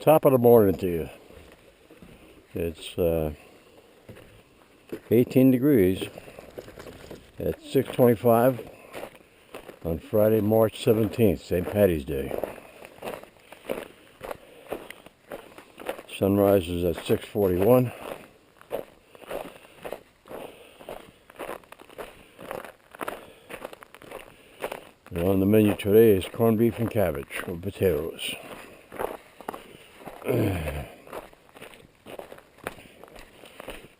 Top of the morning to you. It's 18 degrees at 6:25 on Friday, March 17th, St. Patty's Day. Sunrise is at 6:41. And on the menu today is corned beef and cabbage with potatoes. I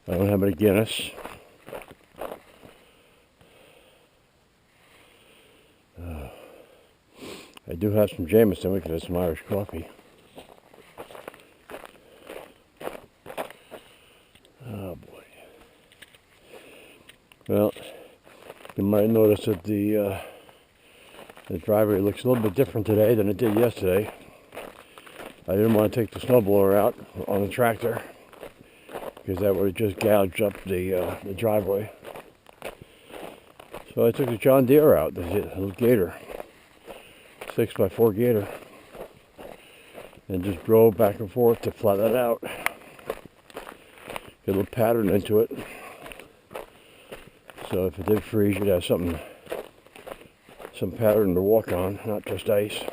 don't have any Guinness. I do have some Jameson because it's some Irish coffee. Oh boy. Well, you might notice that the driveway looks a little bit different today than it did yesterday. I didn't want to take the snowblower out on the tractor because that would have just gouged up the driveway. So I took the John Deere out, the little Gator, 6x4 Gator, and just drove back and forth to flatten it out. Get a little pattern into it, so if it did freeze, you'd have some pattern to walk on, not just ice.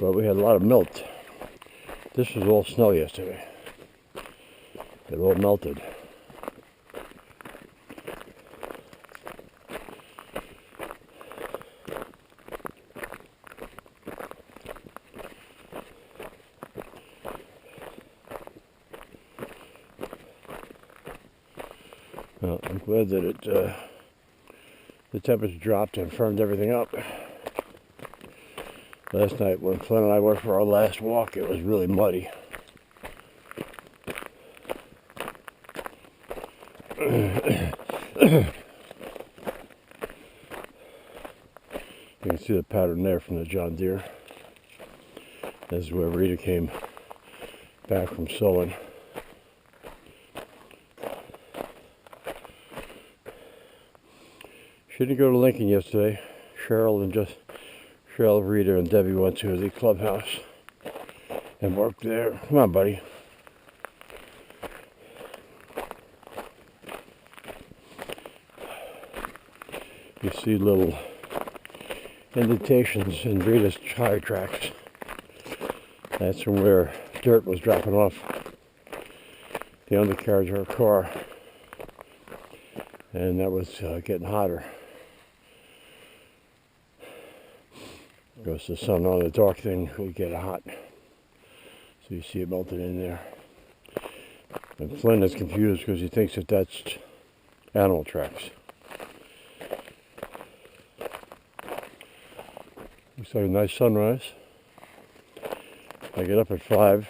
But we had a lot of melt. This was all snow yesterday. It all melted. Well, I'm glad that the temperature dropped and firmed everything up. Last night when Flynn and I went for our last walk, it was really muddy. You can see the pattern there from the John Deere. This is where Rita came back from sewing. She didn't go to Lincoln yesterday. Cheryl, Rita, and Debbie went to the clubhouse and worked there. Come on, buddy. You see little indentations in Rita's tire tracks. That's from where dirt was dropping off the undercarriage of her car. And that was getting hotter. Because the sun on the dark thing would get hot. So you see it melted in there. And Flynn is confused because he thinks that that's animal tracks. Looks like a nice sunrise. I get up at 5.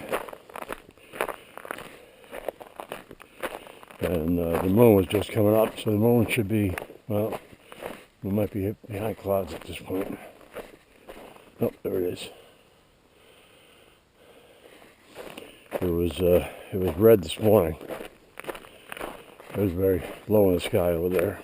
And the moon was just coming up, so the moon should be, well, we might be behind clouds at this point. Oh, there it is. It was red this morning. It was very low in the sky over there.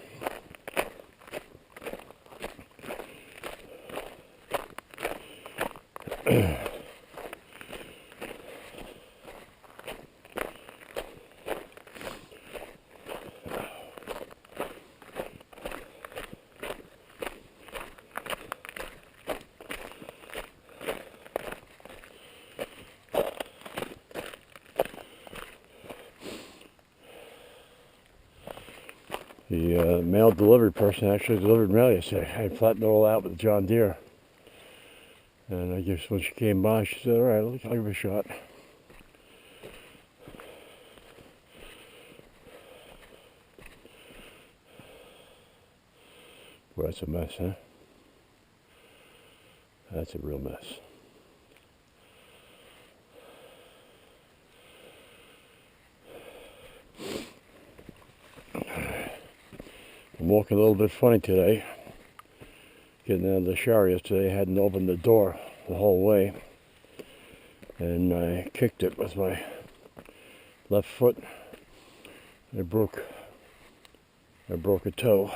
The mail delivery person actually delivered mail yesterday. I flattened it all out with John Deere. And I guess when she came by, she said, all right, I'll give it a shot. Boy, that's a mess, huh? That's a real mess. I'm walking a little bit funny today. Getting out of the shower yesterday, I hadn't opened the door the whole way. And I kicked it with my left foot. I broke a toe.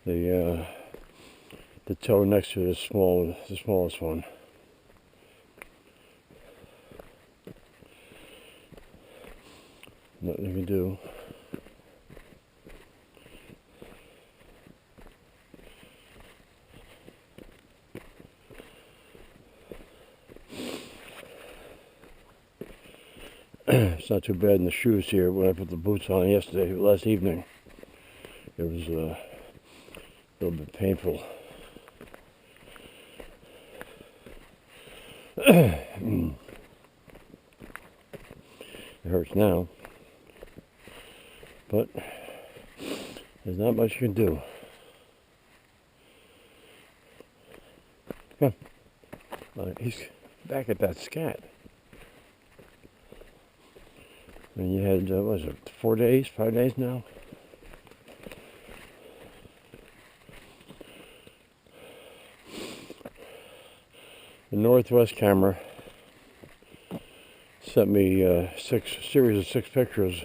the toe next to the smallest one. Nothing you can do. It's not too bad in the shoes here. When I put the boots on last evening, it was a little bit painful. It hurts now, but there's not much you can do. Come on. He's back at that scat. And you had, what was it, 5 days now? The Northwest camera sent me a series of 6 pictures,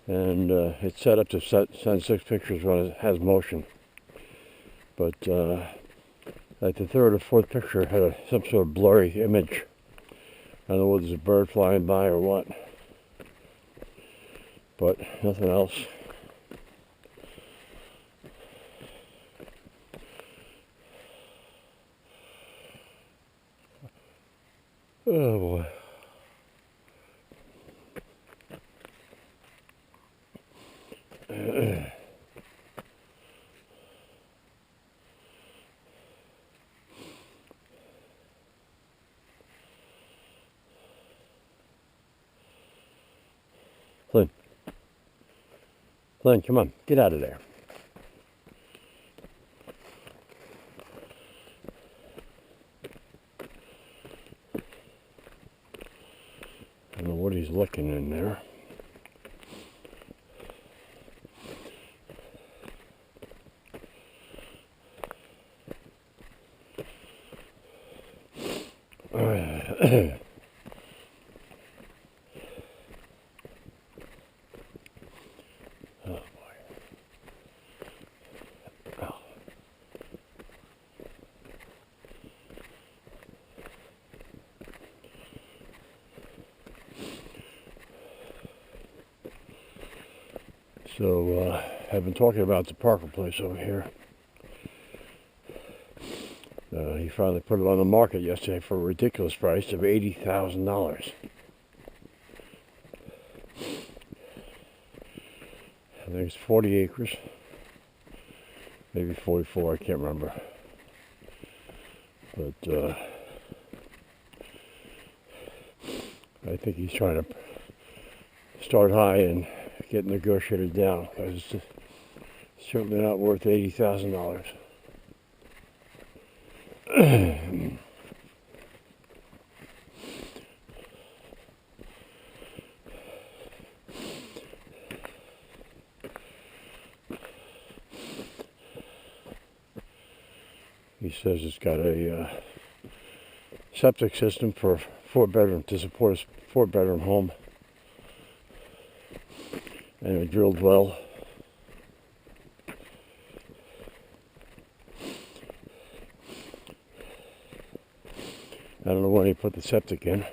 and it's set up to send 6 pictures when it has motion. But like the 3rd or 4th picture had some sort of blurry image. I don't know whether there's a bird flying by or what, but nothing else. Oh boy. Flynn, come on, get out of there. I don't know what he's looking in there. So, I've been talking about the Parker place over here. He finally put it on the market yesterday for a ridiculous price of $80,000. I think it's 40 acres, maybe 44, I can't remember. But I think he's trying to start high and get negotiated down, because it's certainly not worth $80,000. He says it's got a septic system for to support a 4-bedroom home, and a drilled well. I don't know when he put the septic in.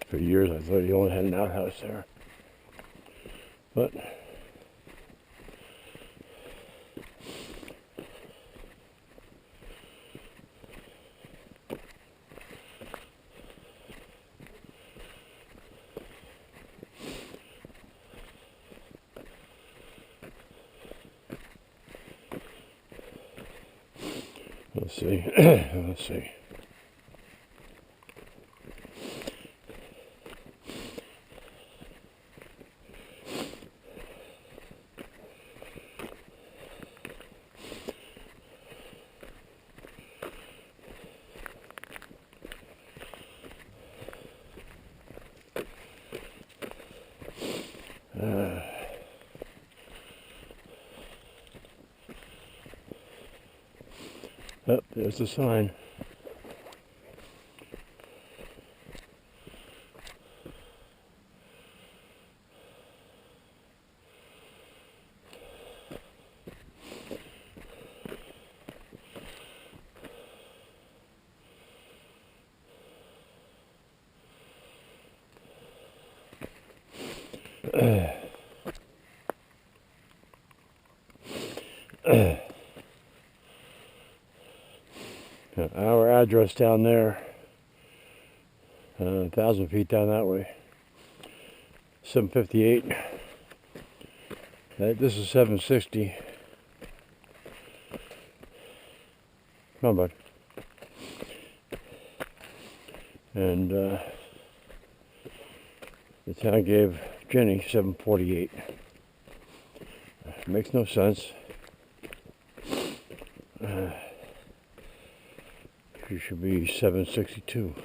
For years I thought he only had an outhouse there. But let's see. Let's see. Oh, there's the sign. Our address down there, 1,000 feet down that way, 758. This is 760. Come on, bud. And the town gave Jenny 748. Makes no sense. She should be 762.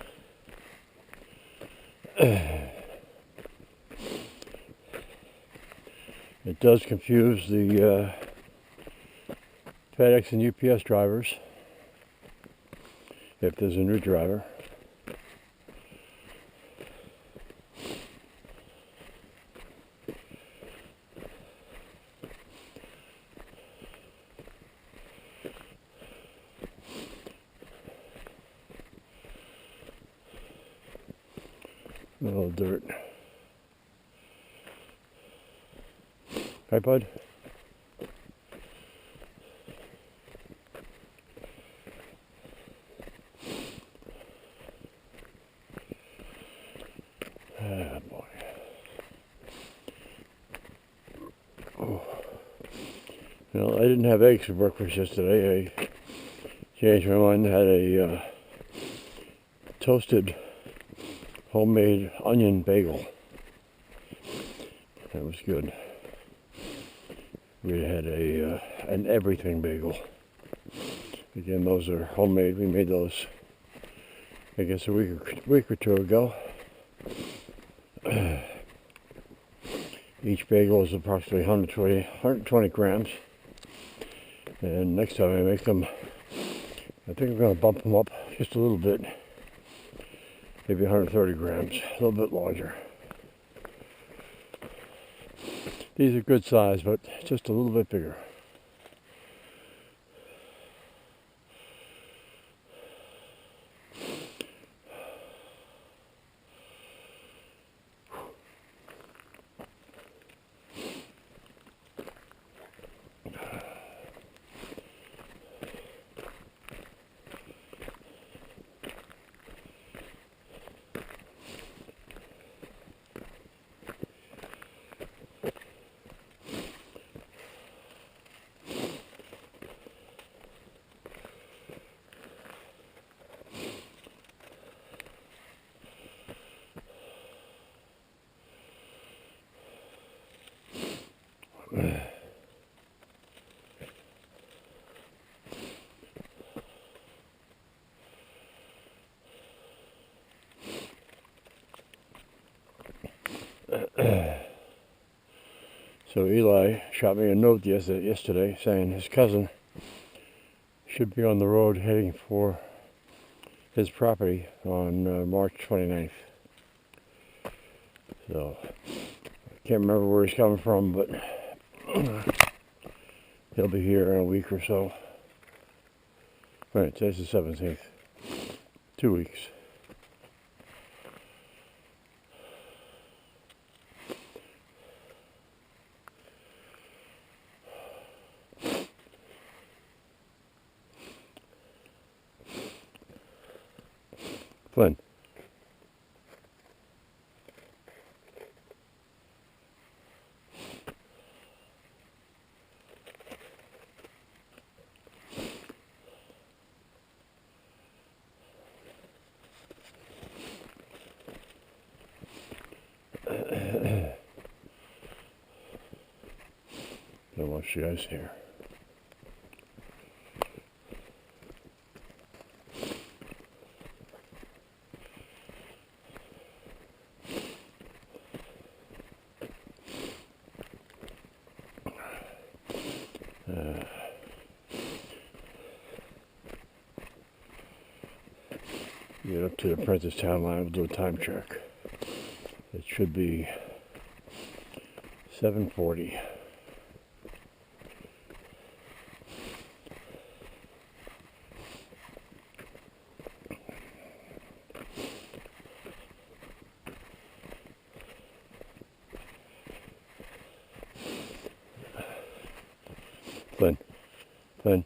It does confuse the FedEx and UPS drivers if there's a new driver. A little dirt. Hi, bud. Ah, boy. Oh. Well, I didn't have eggs for breakfast yesterday. I changed my mind. Had a toasted homemade onion bagel. That was good. We had an everything bagel. Again, those are homemade. We made those, I guess, a week or two ago. Each bagel is approximately 120 grams. And next time I make them, I think I'm going to bump them up just a little bit. Maybe 130 grams, a little bit larger. These are good size, but just a little bit bigger. So Eli shot me a note yesterday saying his cousin should be on the road heading for his property on March 29th. So I can't remember where he's coming from, but he'll be here in a week or so. Right, today's the 17th. 2 weeks. Flynn. Don't watch the ice here. Get up to the Prentice Town line, we'll do a time check. It should be 7:40. Flynn,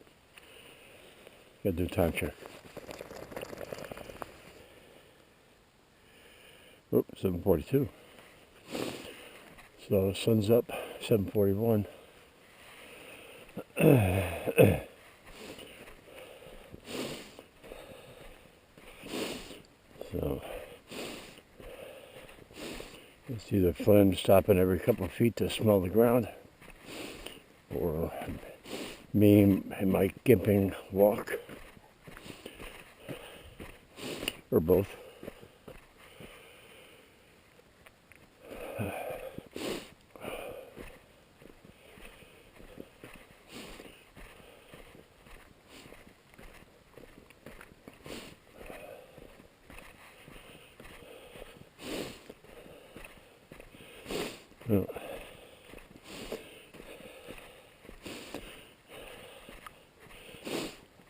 gotta do a time check. Oh, 7:42. So sun's up, 7:41. So it's either Flynn stopping every couple of feet to smell the ground, or me and my gimping walk, or both. Well,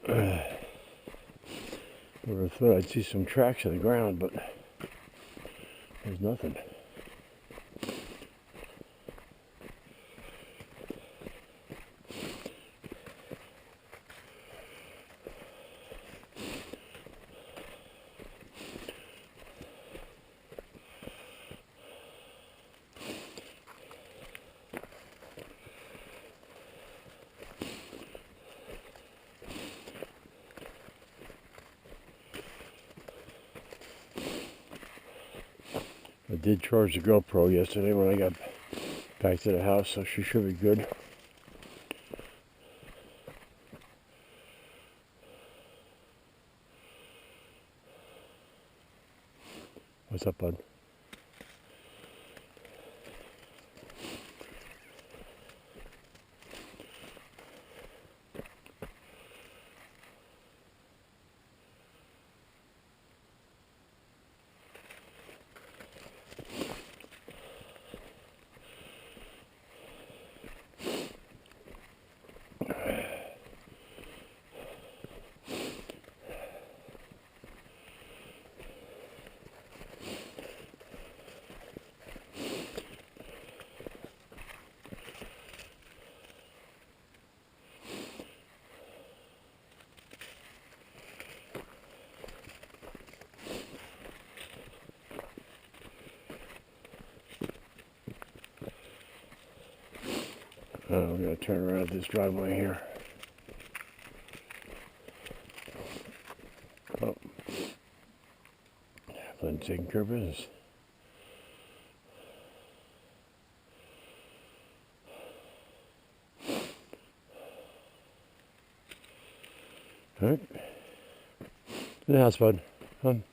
I would have thought I'd see some tracks on the ground, but there's nothing. I did charge the GoPro yesterday when I got back to the house, so she should be good. What's up, bud? I'm going to turn around this driveway here. Oh, Flynn's taking care of business. All right. In the house, bud. Come.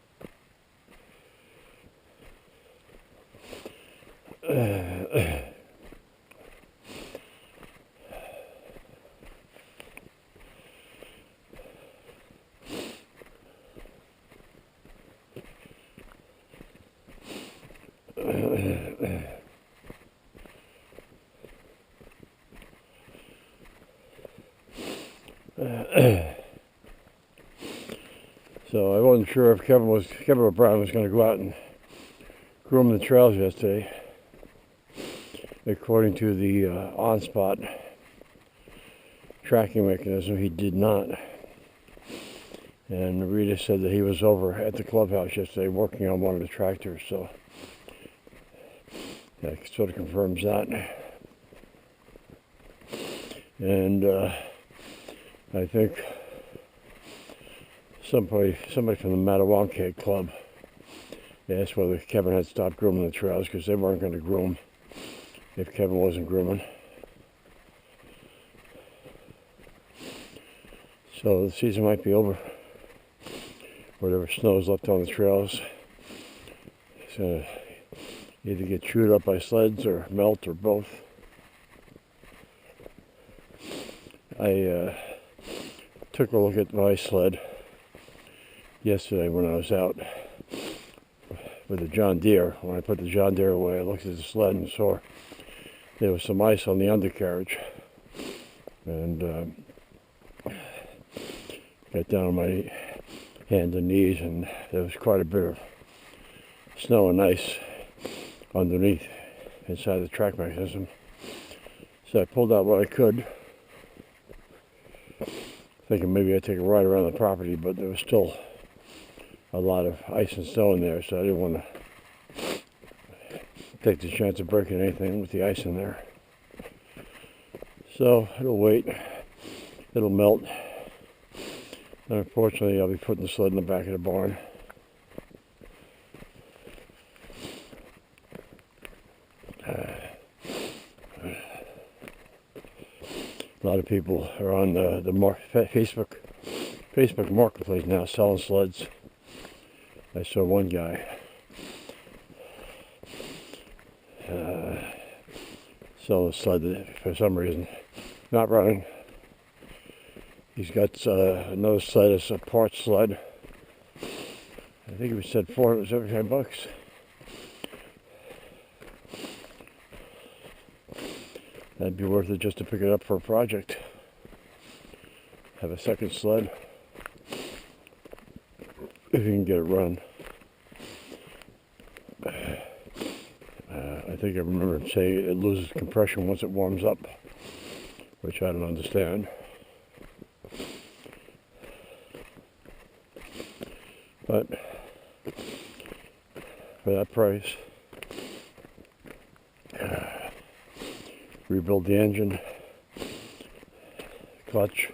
So I wasn't sure if Kevin O'Brien was going to go out and groom the trails yesterday. According to the on-spot tracking mechanism, he did not. And Rita said that he was over at the clubhouse yesterday working on one of the tractors, so that sort of confirms that. And I think somebody from the Mattawamkeag Club asked whether Kevin had stopped grooming the trails, because they weren't going to groom if Kevin wasn't grooming. So the season might be over. Whatever snow's left on the trails, it's going to either get chewed up by sleds or melt or both. I took a look at my sled yesterday when I was out with the John Deere. When I put the John Deere away, I looked at the sled and saw there was some ice on the undercarriage. And got down on my hands and knees, and there was quite a bit of snow and ice underneath inside the track mechanism. So I pulled out what I could, thinking maybe I'd take a ride around the property, but there was still a lot of ice and snow in there, so I didn't want to take the chance of breaking anything with the ice in there. So it'll wait. It'll melt. And unfortunately, I'll be putting the sled in the back of the barn. A lot of people are on the Facebook marketplace now selling sleds. I saw one guy selling a sled that for some reason not running. He's got another sled as a parts sled. I think he said $475. That'd be worth it just to pick it up for a project. Have a second sled if you can get it run. I think I remember him saying it loses compression once it warms up, which I don't understand. But for that price, rebuild the engine, clutch,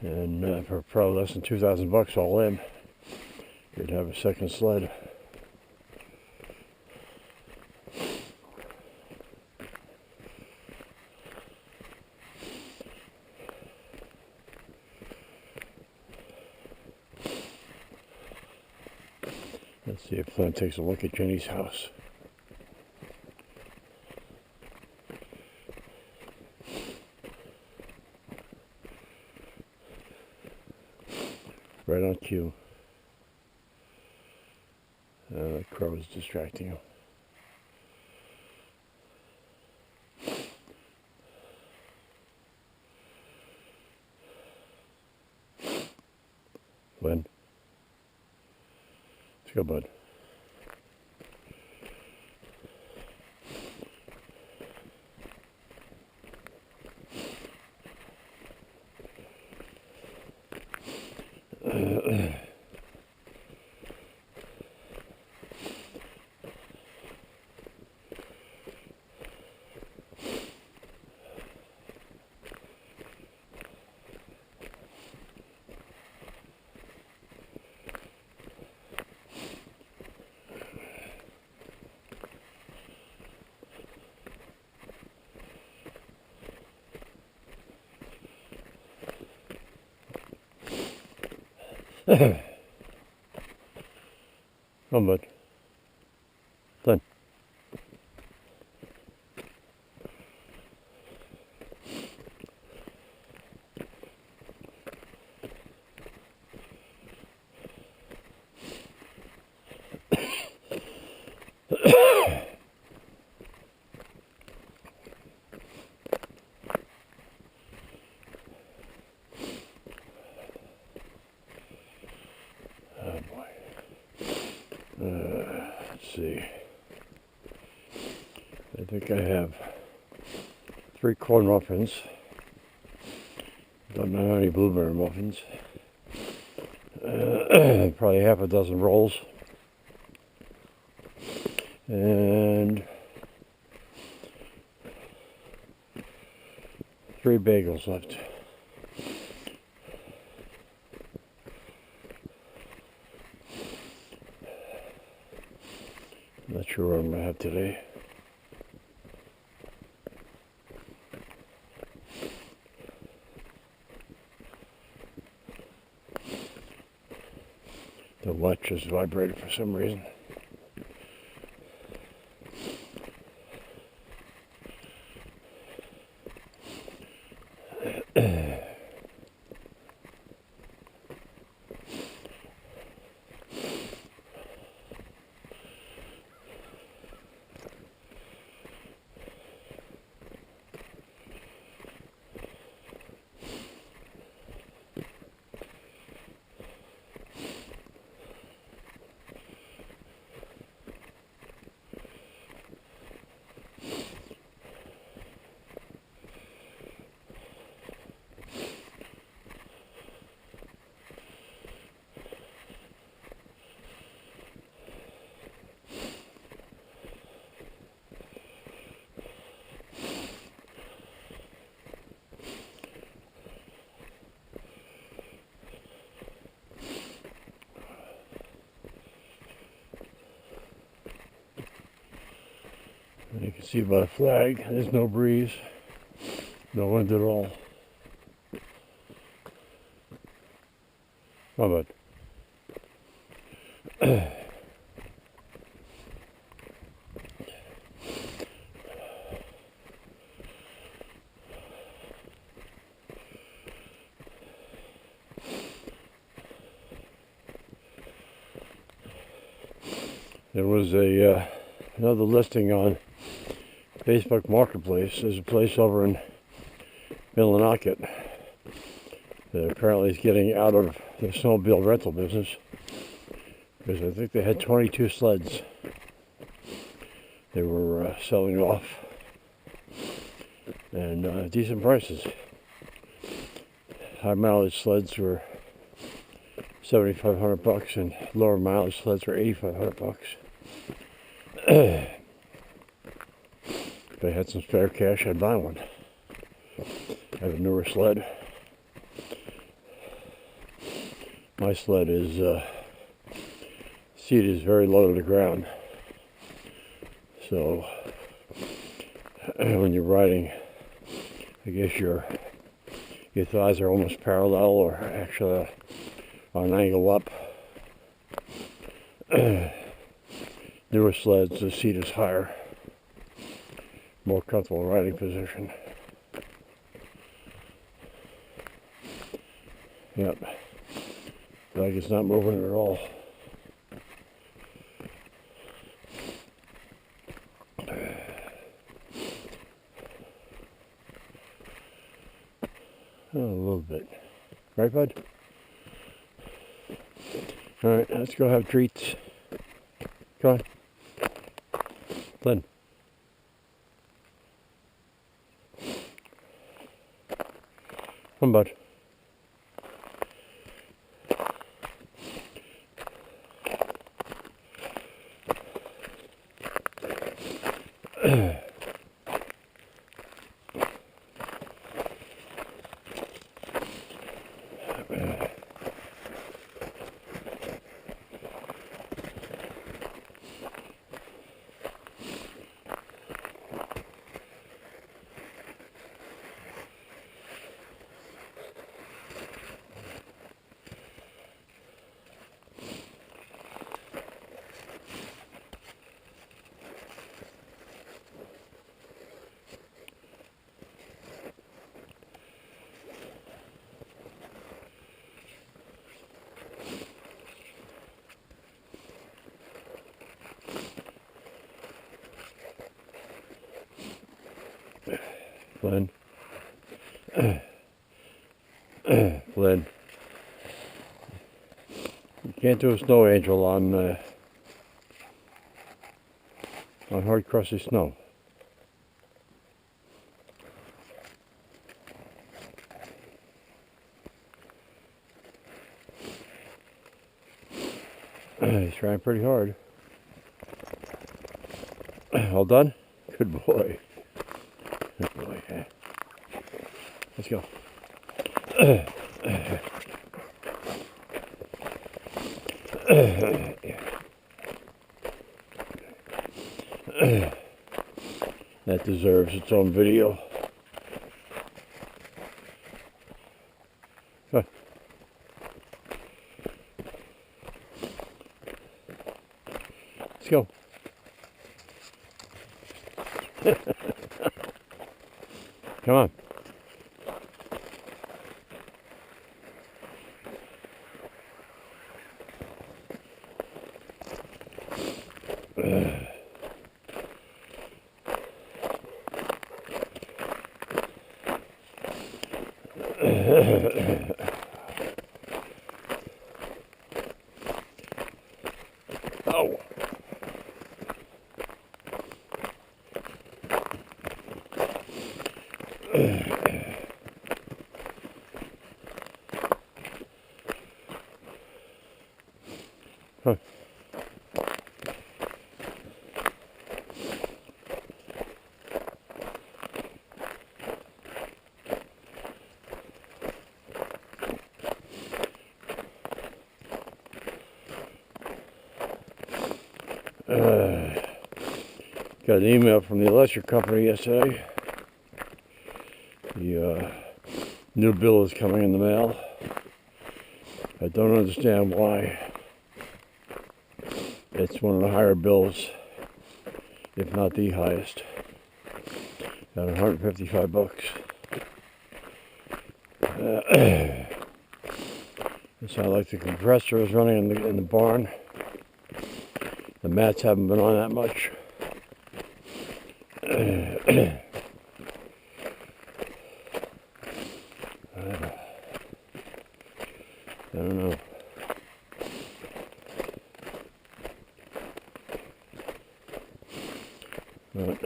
and for probably less than $2,000 all in, you'd have a second sled. Let's see if Flynn takes a look at Jenny's house. Right on cue. The crow is distracting him. Flynn. Let's go, bud. Come on, bud. Flynn. Oh boy. Let's see. I think I have 3 corn muffins. Don't know how many blueberry muffins. Probably half a dozen rolls. And 3 bagels left. Not sure what I'm going to have today. The watch just vibrated for some reason. You can see by the flag, there's no breeze, no wind at all. How about? There was another listing on Facebook Marketplace. There's a place over in Millinocket that apparently is getting out of the snowmobile rental business because I think they had 22 sleds they were selling off, and decent prices. High mileage sleds were $7,500 and lower mileage sleds were $8,500. If I had some spare cash, I'd buy one. I have a newer sled. My sled is seat is very low to the ground, so when you're riding, I guess your thighs are almost parallel, or actually on an angle up. Newer sleds, the seat is higher, more comfortable riding position. Yep, like it's not moving at all. Oh, a little bit. Right, bud? Alright, let's go have treats. Come on. Flynn. Come on, bud. Flynn. Flynn. You can't do a snow angel on hard crusty snow. He's trying pretty hard. All done? Good boy. Good boy. Yeah. Let's go. That deserves its own video. Come on. Let's go. Come on. Oh. Huh. Got an email from the electric company yesterday. The new bill is coming in the mail. I don't understand why. It's one of the higher bills, if not the highest. At $155. It sounds like the compressor is running in the barn. The mats haven't been on that much. I don't know. But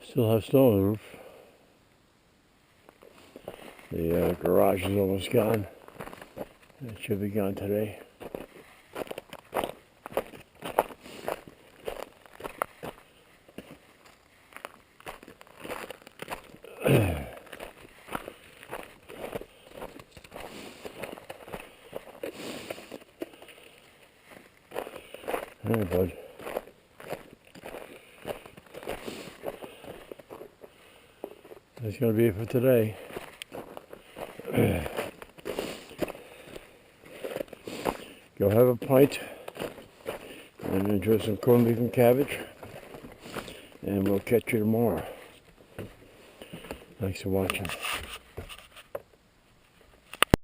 still have snow on the roof. The garage is almost gone. It should be gone today. Hey, bud. That's going to be it for today. Go have a pint and enjoy some corned beef and cabbage. And we'll catch you tomorrow. Thanks for watching.